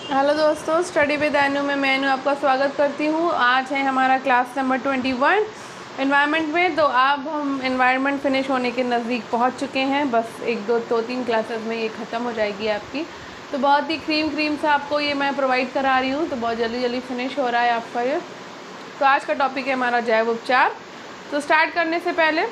Hello दोस्तों, study with अनु में मैं अनु आपका स्वागत करती हूँ। आज है हमारा क्लास नंबर 21 एनवायरनमेंट में। तो अब हम एनवायरनमेंट फिनिश होने के नज़दीक पहुँच चुके हैं। बस एक दो तीन क्लासेस में ये ख़त्म हो जाएगी आपकी। तो बहुत ही क्रीम से आपको ये मैं प्रोवाइड करा रही हूँ, तो बहुत जल्दी फिनिश हो रहा है आपका ये। तो आज का टॉपिक है हमारा जैव उपचार। तो स्टार्ट करने से पहले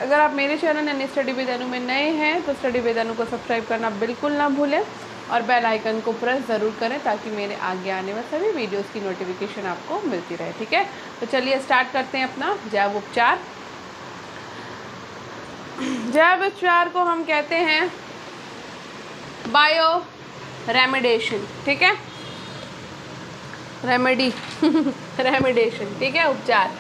अगर आप मेरे चैनल यानी स्टडी विद अनु में नए हैं तो स्टडी विद अनु को सब्सक्राइब करना बिल्कुल ना भूलें और बेल आइकन को प्रेस ज़रूर करें ताकि मेरे आगे आने वाले सभी वीडियोस की नोटिफिकेशन आपको मिलती रहे। ठीक है, तो चलिए स्टार्ट करते हैं अपना जैव उपचार। जैव उपचार को हम कहते हैं बायो रेमेडिएशन। ठीक है, रेमेडिएशन। ठीक है, उपचार।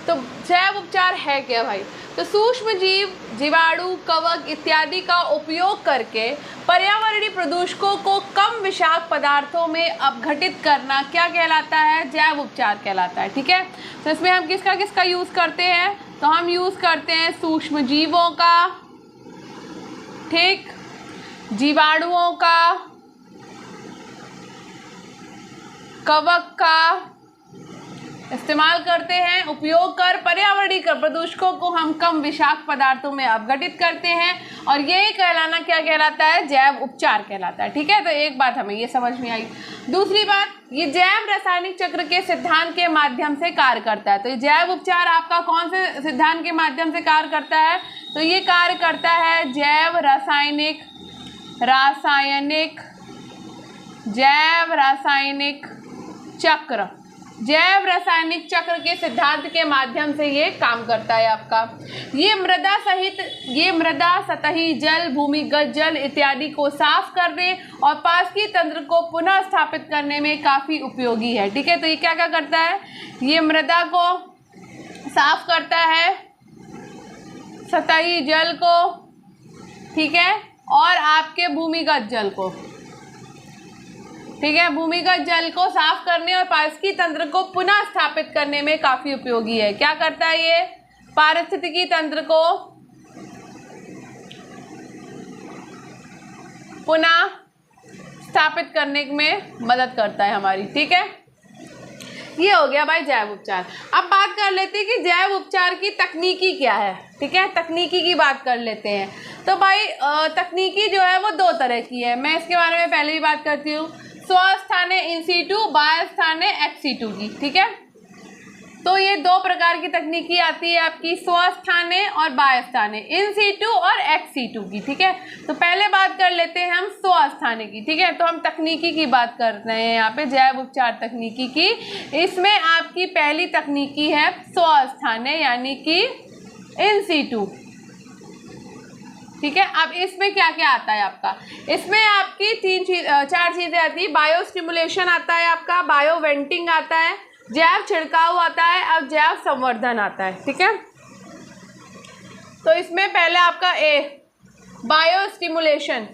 तो जैव उपचार है क्या भाई? तो सूक्ष्म जीव, जीवाणु, कवक इत्यादि का उपयोग करके पर्यावरणीय प्रदूषकों को कम विषाक्त पदार्थों में अपघटित करना क्या कहलाता है? जैव उपचार कहलाता है। ठीक है, तो इसमें हम किसका यूज़ करते हैं? तो हम यूज़ करते हैं सूक्ष्म जीवों का, ठीक, जीवाणुओं का, कवक का इस्तेमाल करते हैं। उपयोग कर पर्यावरणीय प्रदूषकों को हम कम विषाक्त पदार्थों में अपघटित करते हैं और ये कहलाना क्या कहलाता है? जैव उपचार कहलाता है। ठीक है, तो एक बात हमें ये समझ में आई। दूसरी बात, ये जैव रासायनिक चक्र के सिद्धांत के माध्यम से कार्य करता है। तो ये जैव उपचार आपका कौन से सिद्धांत के माध्यम से कार्य करता है? तो ये कार्य करता है जैव रासायनिक चक्र। जैव रासायनिक चक्र के सिद्धांत के माध्यम से ये काम करता है आपका। ये मृदा, सतही जल, भूमिगत जल इत्यादि को साफ करने और पारस्परिक तंत्र को पुनः स्थापित करने में काफ़ी उपयोगी है। ठीक है, तो ये क्या करता है? ये मृदा को साफ करता है, सतही जल को, ठीक है, और आपके भूमिगत जल को, ठीक है, भूमिगत जल को साफ करने और पारिस्थितिकी तंत्र को पुनः स्थापित करने में काफ़ी उपयोगी है। क्या करता है ये? पारिस्थितिकी तंत्र को पुनः स्थापित करने में मदद करता है हमारी। ठीक है, ये हो गया भाई जैव उपचार। अब बात कर लेते हैं कि जैव उपचार की तकनीकी क्या है। ठीक है, तकनीकी की बात कर लेते हैं। तो भाई तकनीकी जो है वो दो तरह की है। मैं इसके बारे में पहले भी बात करती हूँ, स्वस्थाने इन सीटू, बायोस्थाने एक्स सीटू की। ठीक है, तो ये दो प्रकार की तकनीकी आती है आपकी, स्वस्थाने और बायोस्थाने, इन सीटू और एक्स सीटू की। ठीक है, तो पहले बात कर लेते हैं हम स्वस्थाने की। ठीक है, तो हम तकनीकी की बात कर रहे हैं यहाँ पे, जैव उपचार तकनीकी की। इसमें आपकी पहली तकनीकी है स्वस्थाने यानी कि इन सीटू। ठीक है, अब इसमें क्या क्या आता है आपका? इसमें आपकी चार चीज़ें आती है। बायो स्टिमुलेशन आता है आपका, बायो वेंटिंग आता है, जैव छिड़काव आता है और जैव संवर्धन आता है। ठीक है, तो इसमें पहले आपका बायो स्टिमुलेशन।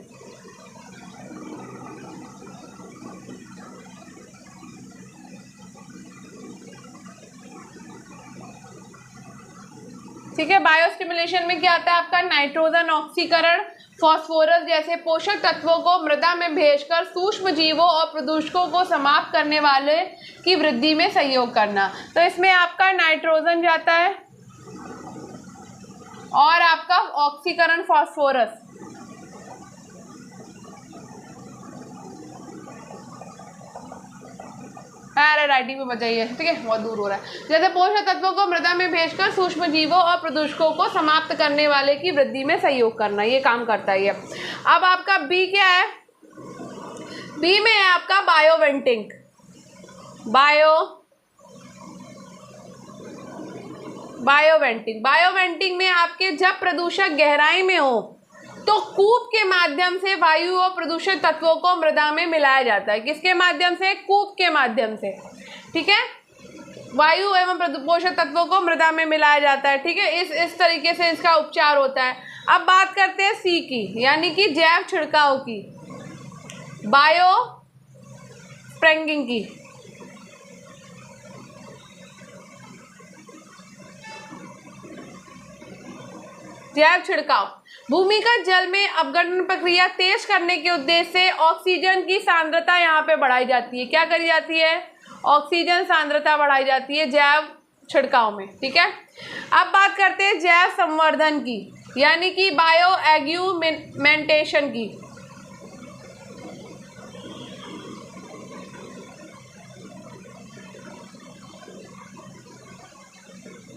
ठीक है, बायोस्टिमुलेशन में क्या आता है आपका? नाइट्रोजन ऑक्सीकरण, फास्फोरस जैसे पोषक तत्वों को मृदा में भेजकर सूक्ष्म जीवों और प्रदूषकों को समाप्त करने वाले की वृद्धि में सहयोग करना। तो इसमें आपका नाइट्रोजन जाता है और आपका ऑक्सीकरण फास्फोरस। अरे राइटिंग में बजाइए, ठीक है, बहुत दूर हो रहा है। जैसे पोषक तत्वों को मृदा में भेजकर सूक्ष्म जीवों और प्रदूषकों को समाप्त करने वाले की वृद्धि में सहयोग करना, ये काम करता है ये। अब आपका बी क्या है? बी में है आपका बायो वेंटिंग। बायो वेंटिंग में आपके जब प्रदूषक गहराई में हो तो कूप के माध्यम से वायु और प्रदूषित तत्वों को मृदा में मिलाया जाता है। किसके माध्यम से? कूप के माध्यम से। ठीक है, वायु एवं पोषक तत्वों को मृदा में मिलाया जाता है। ठीक है, इस तरीके से इसका उपचार होता है। अब बात करते हैं सी की, यानी कि जैव छिड़काव की, बायो स्प्रेंगिंग की। जैव छिड़काव भूमिगत जल में अपघटन प्रक्रिया तेज करने के उद्देश्य से ऑक्सीजन की सांद्रता यहाँ पे बढ़ाई जाती है। क्या करी जाती है? ऑक्सीजन सांद्रता बढ़ाई जाती है जैव छिड़काव में। ठीक है, अब बात करते हैं जैव संवर्धन की, यानी कि बायो एग्यूमेंटेशन की।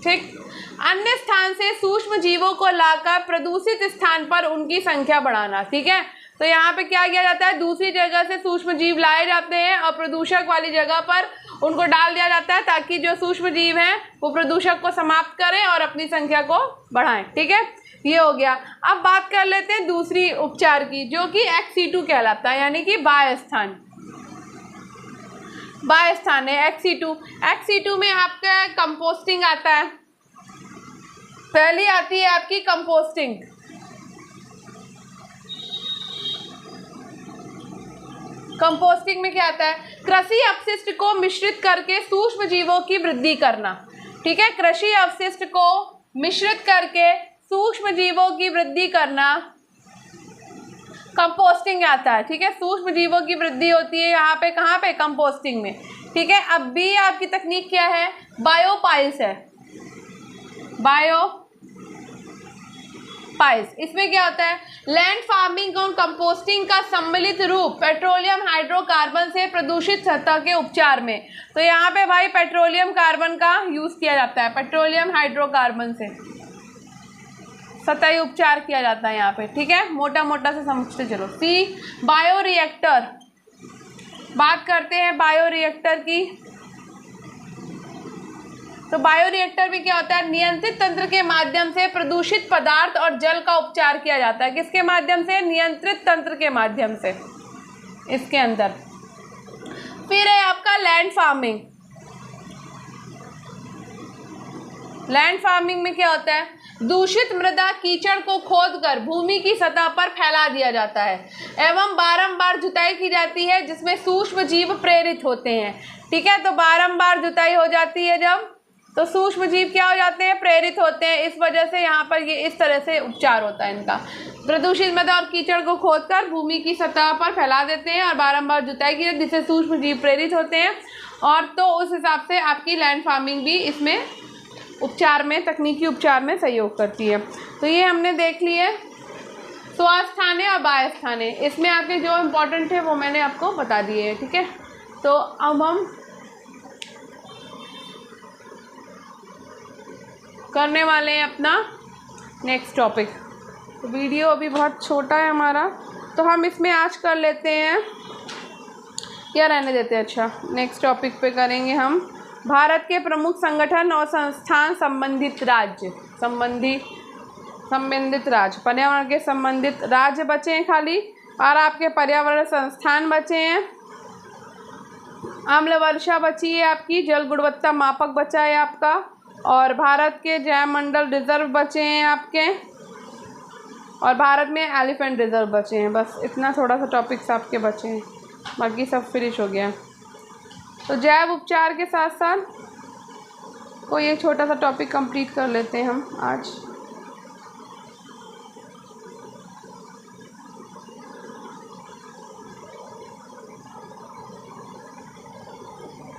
ठीक, अन्य स्थान से सूक्ष्म जीवों को लाकर प्रदूषित स्थान पर उनकी संख्या बढ़ाना। ठीक है, तो यहाँ पे क्या किया जाता है? दूसरी जगह से सूक्ष्म जीव लाए जाते हैं और प्रदूषक वाली जगह पर उनको डाल दिया जाता है, ताकि जो सूक्ष्म जीव हैं वो प्रदूषक को समाप्त करें और अपनी संख्या को बढ़ाएं। ठीक है, ये हो गया। अब बात कर लेते हैं दूसरी उपचार की, जो कि XC2 कहलाता है, यानी कि बाह्य स्थान। बाह्य स्थान है XC2। XC2 में आपका कंपोस्टिंग आता है। पहली आती है आपकी कंपोस्टिंग। कंपोस्टिंग में क्या आता है? कृषि अपशिष्ट को मिश्रित करके सूक्ष्म जीवों की वृद्धि करना। ठीक है, कृषि अपशिष्ट को मिश्रित करके सूक्ष्म जीवों की वृद्धि करना कंपोस्टिंग आता है। ठीक है, सूक्ष्म जीवों की वृद्धि होती है यहाँ पे, कहाँ पे? कंपोस्टिंग में। ठीक है, अब भी आपकी तकनीक क्या है? बायोपाइल्स है, बायोपाइल्स। इसमें क्या होता है? लैंड फार्मिंग और कंपोस्टिंग का सम्मिलित रूप पेट्रोलियम हाइड्रोकार्बन से प्रदूषित सतह के उपचार में। तो यहाँ पे भाई पेट्रोलियम कार्बन का यूज किया जाता है, पेट्रोलियम हाइड्रोकार्बन से सतही उपचार किया जाता है यहाँ पे। ठीक है, मोटा मोटा से समझते चलो। सी, बायोरिएक्टर। बात करते हैं बायोरिएक्टर की। तो बायोरिएक्टर में क्या होता है? नियंत्रित तंत्र के माध्यम से प्रदूषित पदार्थ और जल का उपचार किया जाता है। किसके माध्यम से? नियंत्रित तंत्र के माध्यम से, इसके अंदर। फिर है आपका लैंड फार्मिंग। लैंड फार्मिंग में क्या होता है? दूषित मृदा कीचड़ को खोदकर भूमि की सतह पर फैला दिया जाता है एवं बारंबार जुताई की जाती है, जिसमें सूक्ष्म जीव प्रेरित होते हैं। ठीक है, तो बारंबार जुताई हो जाती है जब, तो सूक्ष्म जीव क्या हो जाते हैं? प्रेरित होते हैं। इस वजह से यहाँ पर ये इस तरह से उपचार होता है इनका। प्रदूषित मृदा और कीचड़ को खोदकर भूमि की सतह पर फैला देते हैं और बारंबार जुताई की जाती है, जिससे सूक्ष्म जीव प्रेरित होते हैं। और तो उस हिसाब से आपकी लैंड फार्मिंग भी इसमें उपचार में, तकनीकी उपचार में सहयोग करती है। तो ये हमने देख लिए स्वास्थाने और बाह्य स्थाने। इसमें आपके जो इम्पोर्टेंट है वो मैंने आपको बता दिए हैं। ठीक है, तो अब हम करने वाले हैं अपना नेक्स्ट टॉपिक। तो वीडियो अभी बहुत छोटा है हमारा, तो हम इसमें आज कर लेते हैं या रहने देते हैं? अच्छा, नेक्स्ट टॉपिक पे करेंगे हम भारत के प्रमुख संगठन और संस्थान संबंधित राज्य। संबंधित राज्य, पर्यावरण के संबंधित राज्य बचे हैं खाली, और आपके पर्यावरण संस्थान बचे हैं। आम्ल वर्षा बची है आपकी, जल गुणवत्ता मापक बचा है आपका, और भारत के जैव मंडल रिजर्व बचे हैं आपके, और भारत में एलिफेंट रिजर्व बचे हैं। बस इतना थोड़ा सा टॉपिक्स आपके बचे हैं, बाकी सब फिनिश हो गया। तो जैव उपचार के साथ साथ कोई एक छोटा सा टॉपिक कंप्लीट कर लेते हैं हम आज।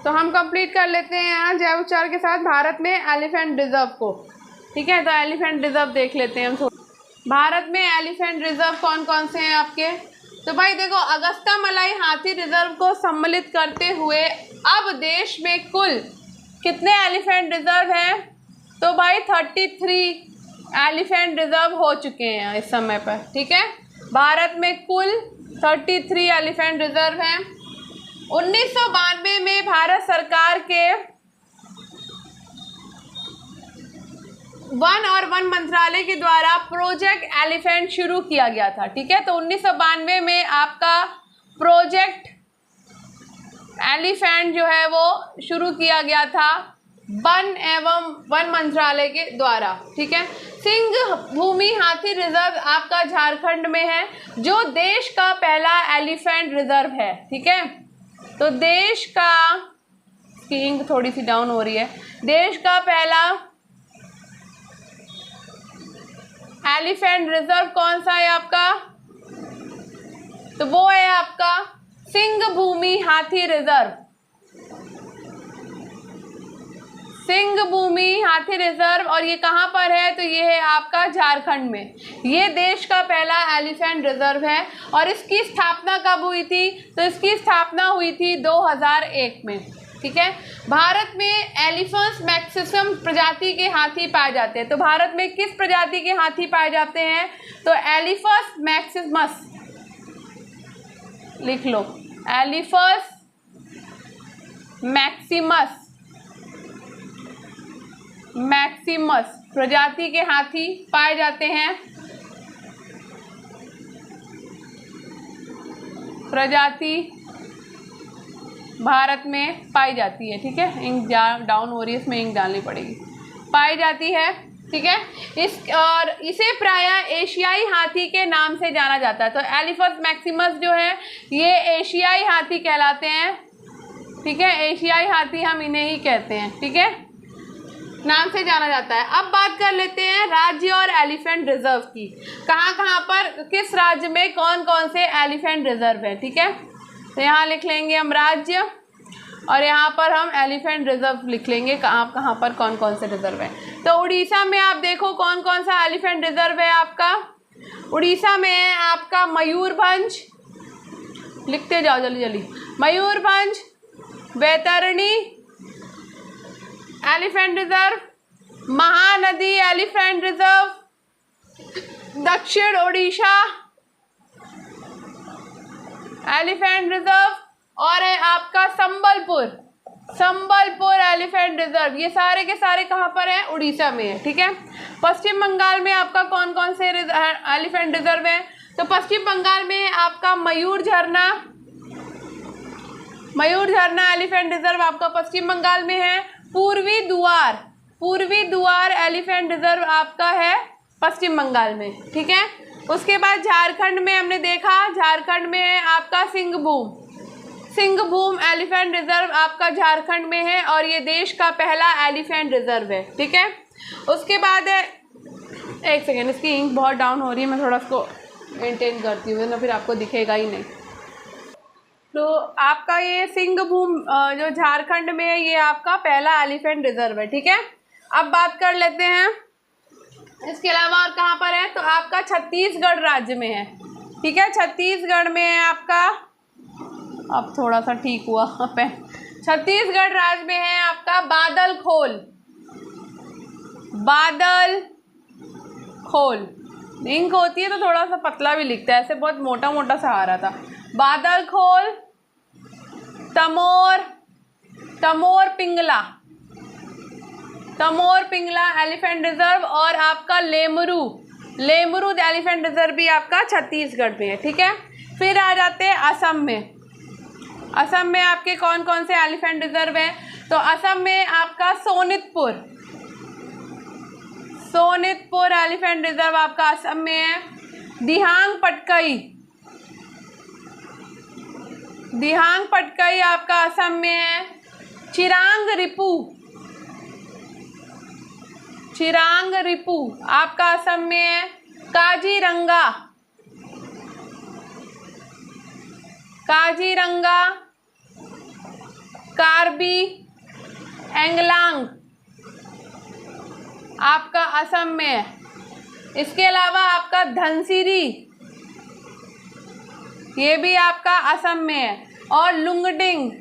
तो हम कंप्लीट कर लेते हैं आज जैव उपचार के साथ भारत में एलिफेंट रिजर्व को। ठीक है, तो एलिफेंट रिजर्व देख लेते हैं हम थोड़ा। भारत में एलिफेंट रिजर्व कौन कौन से हैं आपके? तो भाई देखो, अगस्ता मलाई हाथी रिजर्व को सम्मिलित करते हुए अब देश में कुल कितने एलिफेंट रिजर्व हैं? तो भाई 33 एलिफेंट रिजर्व हो चुके हैं इस समय पर। ठीक है, भारत में कुल 33 एलिफेंट रिजर्व हैं। 1992 में भारत सरकार के वन और वन मंत्रालय के द्वारा प्रोजेक्ट एलिफेंट शुरू किया गया था। ठीक है, तो 1992 में आपका प्रोजेक्ट एलिफेंट जो है वो शुरू किया गया था वन एवं वन मंत्रालय के द्वारा। ठीक है, सिंह भूमि हाथी रिजर्व आपका झारखंड में है, जो देश का पहला एलिफेंट रिजर्व है। ठीक है, तो देश का, स्क्रीन थोड़ी सी डाउन हो रही है, देश का पहला एलिफेंट रिजर्व कौन सा है आपका? तो वो है आपका सिंहभूमि हाथी रिजर्व। सिंहभूमि हाथी रिजर्व, और ये कहाँ पर है? तो ये है आपका झारखंड में। ये देश का पहला एलिफेंट रिजर्व है। और इसकी स्थापना कब हुई थी? तो इसकी स्थापना हुई थी 2001 में। ठीक है। भारत में एलिफेंट्स मैक्सिमम प्रजाति के हाथी पाए जाते हैं। तो भारत में किस प्रजाति के हाथी पाए जाते हैं? तो एलिफेंट्स मैक्सिमस, लिख लो, एलिफेंट्स मैक्सिमस, मैक्सिमस प्रजाति के हाथी पाए जाते हैं। प्रजाति भारत में पाई जाती है। ठीक है, इंक डाउन हो रही है, इसमें इंक डालनी पड़ेगी। पाई जाती है। ठीक है। और इसे प्रायः एशियाई हाथी के नाम से जाना जाता है। तो एलिफेंट्स मैक्सिमस जो है ये एशियाई हाथी कहलाते हैं। ठीक है, एशियाई हाथी हम इन्हें ही कहते हैं। ठीक है, नाम से जाना जाता है। अब बात कर लेते हैं राज्य और एलिफेंट रिजर्व की। कहाँ कहाँ पर, किस राज्य में कौन कौन से एलिफेंट रिजर्व है। ठीक है, तो यहाँ लिख लेंगे हम राज्य, और यहाँ पर हम एलिफेंट रिजर्व लिख लेंगे कहाँ कहाँ पर कौन कौन से रिजर्व है। तो उड़ीसा में आप देखो कौन कौन सा एलिफेंट रिजर्व है आपका। उड़ीसा में है आपका मयूरभंज, लिखते जाओ जल्दी जल्दी, Mayurbhanj, Baitarani elephant reserve, Mahanadi elephant reserve, दक्षिण ओडिशा एलिफेंट रिजर्व, और है आपका संबलपुर, संबलपुर एलिफेंट रिजर्व। ये सारे के सारे कहाँ पर हैं? उड़ीसा में है। ठीक है। पश्चिम बंगाल में आपका कौन कौन से एलिफेंट रिजर्व हैं? तो पश्चिम बंगाल में आपका मयूर झरना, मयूर झरना एलिफेंट रिजर्व आपका पश्चिम बंगाल में है। पूर्वी दुआर, पूर्वी दुआर एलिफेंट रिजर्व आपका है पश्चिम बंगाल में। ठीक है। उसके बाद झारखंड में हमने देखा, झारखंड में है आपका सिंहभूम, सिंहभूम एलिफेंट रिजर्व आपका झारखंड में है, और ये देश का पहला एलिफेंट रिजर्व है। ठीक है। उसके बाद है, एक सेकेंड, इसकी इंक बहुत डाउन हो रही है, मैं थोड़ा इसको मेंटेन करती हूँ ना, फिर आपको दिखेगा ही नहीं। तो आपका ये सिंहभूम जो झारखंड में है, ये आपका पहला एलिफेंट रिजर्व है। ठीक है। अब बात कर लेते हैं इसके अलावा और कहाँ पर है। तो आपका छत्तीसगढ़ राज्य में है। ठीक है, छत्तीसगढ़ में है आपका, अब थोड़ा सा ठीक हुआ पेन, छत्तीसगढ़ राज्य में है आपका बादल खोल, बादल खोल। इंक होती है तो थोड़ा सा पतला भी लिखता है, ऐसे बहुत मोटा मोटा सा आ रहा था। बादल खोल, तमोर, तमोर पिंगला, तमोर पिंगला एलिफेंट रिजर्व, और आपका लेमरू, लेमरू एलिफेंट रिजर्व भी आपका छत्तीसगढ़ में है। ठीक है। फिर आ जाते हैं असम में। असम में आपके कौन कौन से एलिफेंट रिजर्व हैं? तो असम में आपका सोनितपुर, सोनितपुर एलिफेंट रिजर्व आपका असम में है। दिहांग पटकई, दिहांग पटकई आपका असम में है। चिरांग रिपू, चिरांग रिपू आपका असम में है। काजीरंगा, काजीरंगा, कार्बी एंगलांग आपका असम में है। इसके अलावा आपका धनसिरी, ये भी आपका असम में है, और लुंगडिंग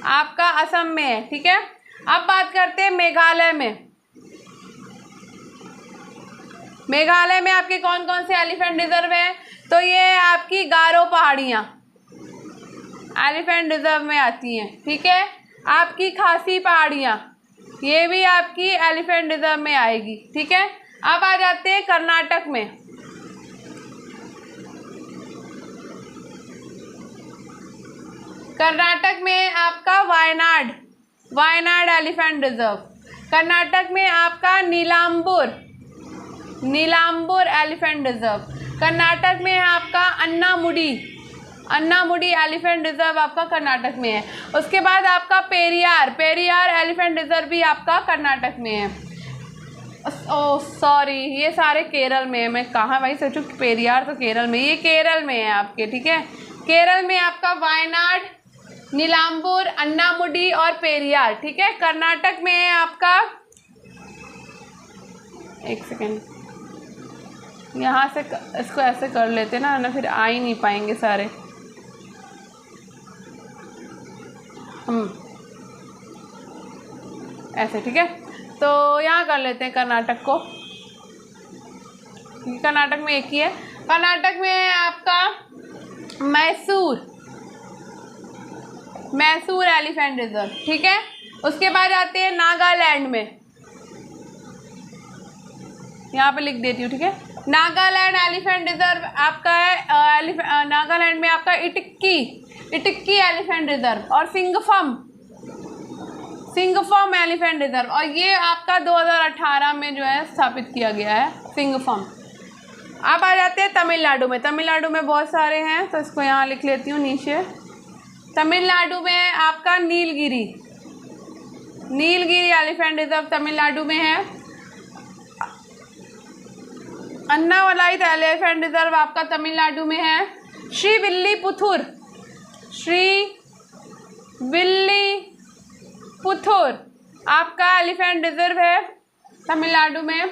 आपका असम में है। ठीक है। अब बात करते हैं मेघालय में। मेघालय में आपके कौन कौन से एलिफेंट रिजर्व हैं? तो ये आपकी गारो पहाड़ियाँ एलिफेंट रिजर्व में आती हैं। ठीक है। आपकी खासी पहाड़ियाँ, ये भी आपकी एलिफेंट रिजर्व में आएगी। ठीक है। अब आ जाते हैं कर्नाटक में। कर्नाटक में आपका वायनाड, वायनाड एलिफेंट रिजर्व। कर्नाटक में आपका नीलाम्बुर, नीलाम्बुर एलिफेंट रिजर्व। कर्नाटक में आपका अन्नामुडी, अन्नामुडी एलिफेंट रिजर्व आपका कर्नाटक में है। उसके बाद आपका पेरियार, पेरियार एलिफेंट रिजर्व भी आपका कर्नाटक में है। ओ सॉरी, ये सारे केरल में है। मैं कहाँ भाई सोचूं पेरियार तो केरल में, ये केरल में है आपके, ठीक है। केरल में आपका वायनाड, नीलाम्बूर, अन्नामुडी और पेरियार, ठीक है। कर्नाटक में है आपका, एक सेकेंड, यहाँ से इसको ऐसे कर लेते ना फिर आ ही नहीं पाएंगे सारे ऐसे, ठीक है। तो यहाँ कर लेते हैं कर्नाटक को, कर्नाटक में एक ही है। कर्नाटक में है आपका मैसूर एलिफेंट रिजर्व, ठीक है। उसके बाद आते हैं नागालैंड में, यहाँ पे लिख देती हूँ, ठीक है। नागालैंड एलिफेंट रिजर्व आपका है, नागालैंड में आपका इटक्की एलिफेंट रिजर्व और सिंगफॉर्म एलिफेंट रिजर्व, और ये आपका 2018 में जो है स्थापित किया गया है सिंगफॉर्म। अब आ जाते हैं तमिलनाडु में। तमिलनाडु में बहुत सारे हैं तो इसको यहाँ लिख लेती हूँ नीचे। तमिलनाडु में आपका नीलगिरी एलिफेंट रिजर्व तमिलनाडु में है। अन्नावलाई एलिफेंट रिजर्व आपका तमिलनाडु में है। श्रीविल्लीपुथुर आपका एलिफेंट रिजर्व है तमिलनाडु में।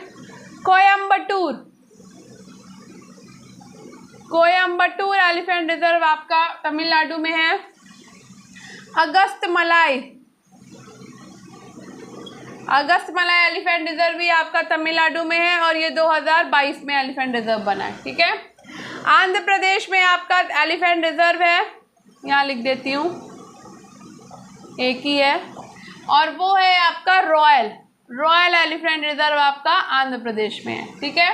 कोयम्बटूर एलिफेंट रिजर्व आपका तमिलनाडु में है। अगस्तमलाई एलिफेंट रिजर्व भी आपका तमिलनाडु में है और ये 2022 में एलिफेंट रिजर्व बना है, ठीक है। आंध्र प्रदेश में आपका एलिफेंट रिजर्व है, यहाँ लिख देती हूँ, एक ही है, और वो है आपका रॉयल एलिफेंट रिजर्व आपका आंध्र प्रदेश में है, ठीक है।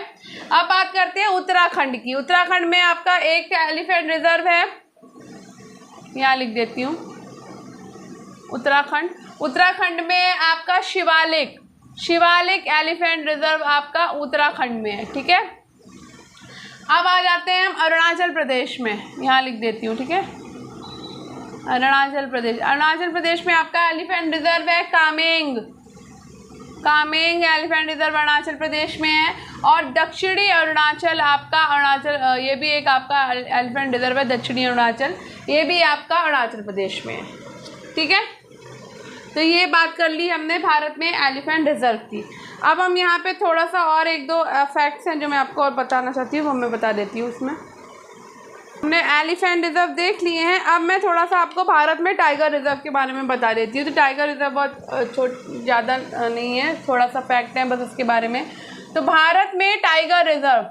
अब बात करते हैं उत्तराखंड की। उत्तराखंड में आपका एक एलिफेंट रिजर्व है, यहाँ लिख देती हूँ उत्तराखंड में आपका शिवालिक एलिफेंट रिजर्व आपका उत्तराखंड में है, ठीक है। अब आ जाते हैं हम अरुणाचल प्रदेश में, यहाँ लिख देती हूँ, ठीक है। अरुणाचल प्रदेश में आपका एलिफेंट रिजर्व है कामेंग एलिफेंट रिजर्व अरुणाचल प्रदेश में है। और दक्षिणी अरुणाचल आपका ये भी एक आपका एलिफेंट रिजर्व है, दक्षिणी अरुणाचल, ये भी आपका अरुणाचल प्रदेश में है, ठीक है। तो ये बात कर ली हमने भारत में एलिफेंट रिजर्व की। अब हम यहाँ पे थोड़ा सा और एक दो फैक्ट्स हैं जो मैं आपको और बताना चाहती हूँ, वो मैं बता देती हूँ। उसमें हमने एलिफेंट रिजर्व देख लिए हैं, अब मैं थोड़ा सा आपको भारत में टाइगर रिजर्व के बारे में बता देती हूँ। तो टाइगर रिजर्व बहुत ज़्यादा नहीं है, थोड़ा सा फैक्ट है बस उसके बारे में। तो भारत में टाइगर रिजर्व,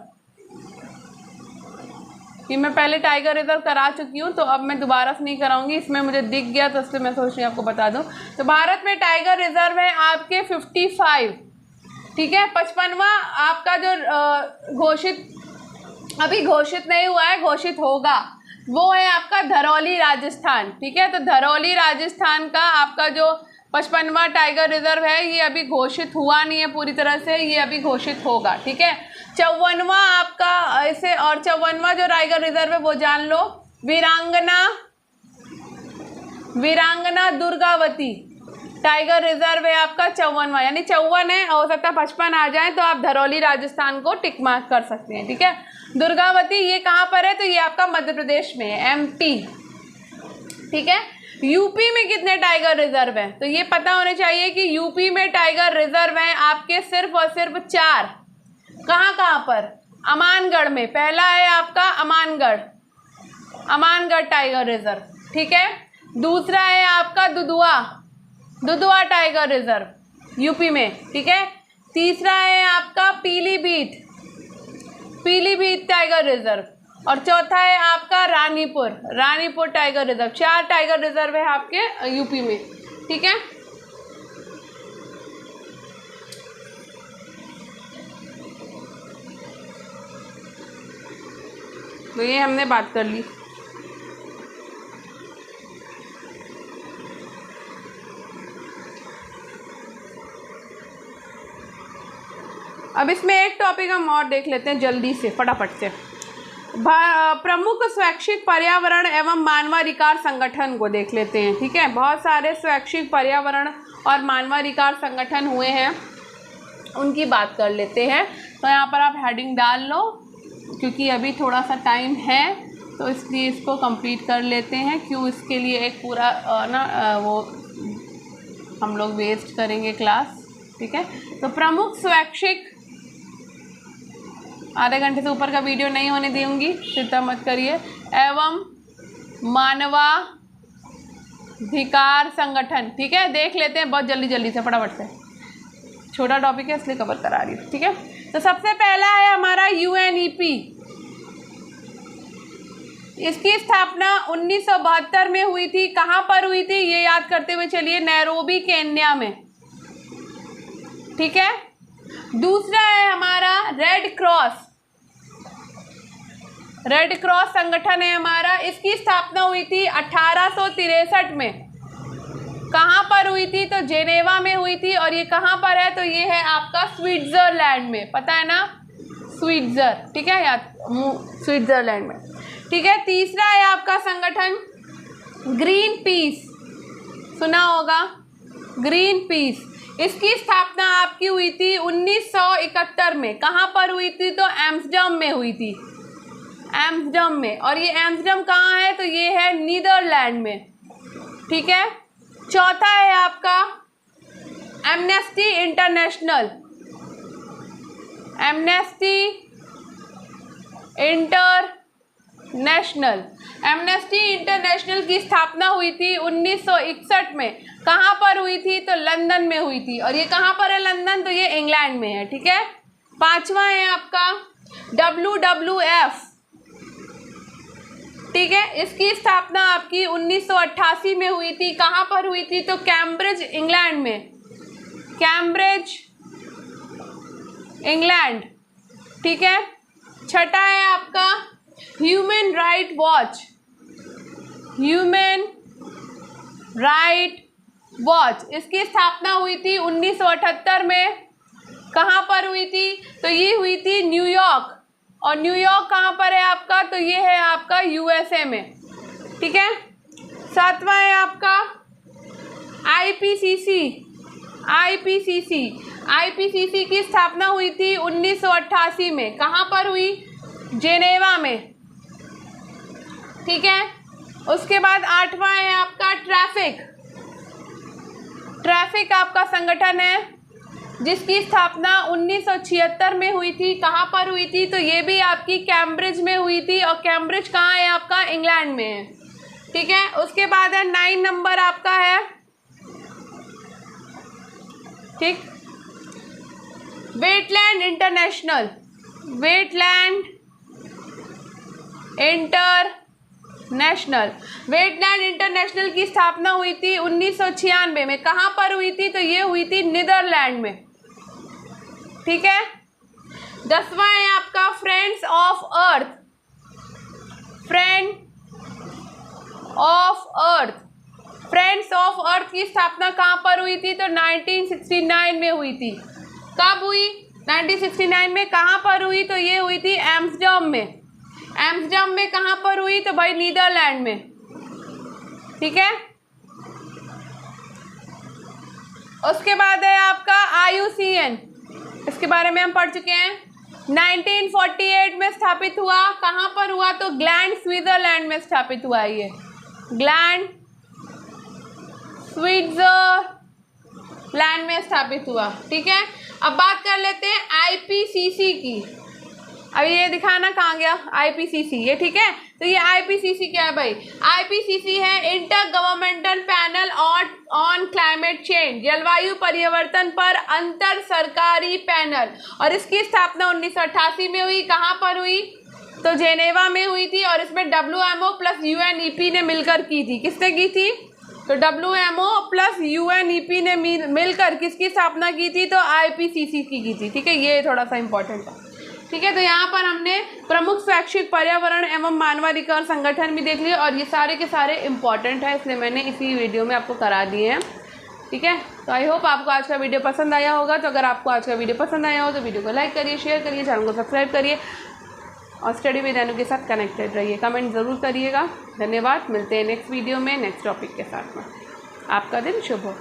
ये मैं पहले टाइगर रिजर्व करा चुकी हूँ तो अब मैं दोबारा से नहीं कराऊंगी, इसमें मुझे दिख गया तो इसलिए मैं सोच रही हूँ आपको बता दूँ। तो भारत में टाइगर रिजर्व है आपके 55, ठीक है। 55वां आपका जो अभी घोषित नहीं हुआ है, घोषित होगा, वो है आपका धरौली राजस्थान, ठीक है। तो धरौली राजस्थान का आपका जो 55वां टाइगर रिजर्व है ये अभी घोषित हुआ नहीं है पूरी तरह से, ये अभी घोषित होगा, ठीक है। 54वां आपका ऐसे, और 54वां जो टाइगर रिजर्व है वो जान लो, वीरांगना दुर्गावती टाइगर रिजर्व है आपका 54वां, यानी 54 है, हो सकता है 55 आ जाए तो आप धरौली राजस्थान को टिक मार्क कर सकते हैं, ठीक है। दुर्गावती ये कहाँ पर है, तो ये आपका मध्य प्रदेश में है, MP, ठीक है। यूपी में कितने टाइगर रिजर्व हैं, तो ये पता होने चाहिए कि यूपी में टाइगर रिजर्व हैं आपके सिर्फ और सिर्फ 4। कहाँ पर, अमानगढ़ में, पहला है आपका अमानगढ़ टाइगर रिजर्व, ठीक है। दूसरा है आपका दुधवा टाइगर रिजर्व यूपी में, ठीक है। तीसरा है आपका पीलीभीत टाइगर रिजर्व, और चौथा है आपका Ranipur tiger reserve. 4 tiger reserve है आपके यूपी में, ठीक है। तो ये हमने बात कर ली। अब इसमें एक टॉपिक हम और देख लेते हैं जल्दी से, फटाफट से। प्रमुख स्वैच्छिक पर्यावरण एवं मानवाधिकार संगठन को देख लेते हैं, ठीक है। बहुत सारे स्वैच्छिक पर्यावरण और मानवाधिकार संगठन हुए हैं उनकी बात कर लेते हैं। तो यहाँ पर आप हेडिंग डाल लो, क्योंकि अभी थोड़ा सा टाइम है तो इसलिए इसको कंप्लीट कर लेते हैं। क्यों इसके लिए एक पूरा वो हम लोग वेस्ट करेंगे क्लास, ठीक है। तो प्रमुख स्वैच्छिक, आधे घंटे से ऊपर का वीडियो नहीं होने दूंगी, चिंता मत करिए। एवं मानवाधिकार संगठन, ठीक है, देख लेते हैं बहुत जल्दी जल्दी से, फटाफट से, छोटा टॉपिक है इसलिए कवर करा रही हूँ, ठीक है। तो सबसे पहला है हमारा UNEP। इसकी स्थापना 1972 में हुई थी। कहाँ पर हुई थी ये याद करते हुए चलिए, नैरोबी केन्या में, ठीक है। दूसरा है हमारा रेड क्रॉस संगठन है हमारा। इसकी स्थापना हुई थी 1863 में। कहाँ पर हुई थी तो जेनेवा में हुई थी। और ये कहाँ पर है तो ये है आपका स्विट्जरलैंड में, पता है ना, ठीक है, याद, स्विट्जरलैंड में, ठीक है। तीसरा है आपका संगठन ग्रीन पीस, सुना होगा, ग्रीन पीस। इसकी स्थापना आपकी हुई थी 1971 में। कहाँ पर हुई थी तो एम्स्टर्डम में हुई थी, एम्स्टर्डम में। और ये एम्स्टर्डम कहाँ है तो ये है नीदरलैंड में, ठीक है। चौथा है आपका एमनेस्टी इंटरनेशनल। एमनेस्टी इंटरनेशनल की स्थापना हुई थी 1961 में। कहाँ पर हुई थी तो लंदन में हुई थी। और ये कहाँ पर है लंदन तो ये इंग्लैंड में है, ठीक है। पांचवा है आपका WWF, ठीक है। इसकी स्थापना आपकी 1988 में हुई थी। कहाँ पर हुई थी तो कैम्ब्रिज इंग्लैंड में, कैम्ब्रिज इंग्लैंड, ठीक है। छठा है आपका ह्यूमन राइट वॉच। इसकी स्थापना हुई थी 1978 में। कहाँ पर हुई थी तो ये हुई थी न्यूयॉर्क। और न्यूयॉर्क कहाँ पर है आपका तो ये है आपका USA में, ठीक है। सातवां है आपका IPCC की स्थापना हुई थी 1988 में। कहाँ पर हुई जेनेवा में, ठीक है। उसके बाद आठवां है आपका ट्रैफिक आपका संगठन है, जिसकी स्थापना 1976 में हुई थी। कहाँ पर हुई थी तो ये भी आपकी कैम्ब्रिज में हुई थी। और कैम्ब्रिज कहाँ है आपका इंग्लैंड में है, ठीक है। उसके बाद है 9 नंबर आपका है, ठीक, वेटलैंड इंटरनेशनल की स्थापना हुई थी 1996 में। कहाँ पर हुई थी तो ये हुई थी नीदरलैंड में, ठीक है। 10वां है आपका फ्रेंड्स ऑफ अर्थ की स्थापना कहाँ पर हुई थी तो 1969 में हुई थी। कब हुई 1969 में। कहाँ पर हुई तो ये हुई थी एम्स्टर्डम में। कहाँ पर हुई तो भाई नीदरलैंड में, ठीक है। उसके बाद है आपका IUCN, इसके बारे में हम पढ़ चुके हैं। 1948 में स्थापित हुआ। कहाँ पर हुआ तो ग्लैंड स्विट्जरलैंड में स्थापित हुआ है ये, ग्लैंड स्विट्जरलैंड में स्थापित हुआ, ठीक है। अब बात कर लेते हैं IPCC की। अब ये दिखाना कहाँ गया IPCC, ये ठीक है। तो ये IPCC क्या है भाई, IPCC है inter governmental panel on climate change, जलवायु परिवर्तन पर अंतर सरकारी पैनल। और इसकी स्थापना 1988 में हुई। कहाँ पर हुई तो जेनेवा में हुई थी। और इसमें WMO प्लस UNEP ने मिलकर की थी। किसने की थी तो WMO प्लस UNEP ने मिलकर किसकी स्थापना की थी तो IPCC की थी, ठीक है। ये थोड़ा सा इंपॉर्टेंट है, ठीक है। तो यहाँ पर हमने प्रमुख स्वैच्छिक पर्यावरण एवं मानवाधिकार संगठन भी देख लिए। और ये सारे के सारे इंपॉर्टेंट है, इसलिए मैंने इसी वीडियो में आपको करा दिए हैं, ठीक है। तो आई होप आपको आज का वीडियो पसंद आया होगा। तो अगर आपको आज का वीडियो पसंद आया हो तो वीडियो को लाइक करिए, शेयर करिए, चैनल को सब्सक्राइब करिए और स्टडी विद अनु के साथ कनेक्टेड रहिए। कमेंट ज़रूर करिएगा। धन्यवाद, मिलते हैं नेक्स्ट वीडियो में नेक्स्ट टॉपिक के साथ में। आपका दिन शुभ हो।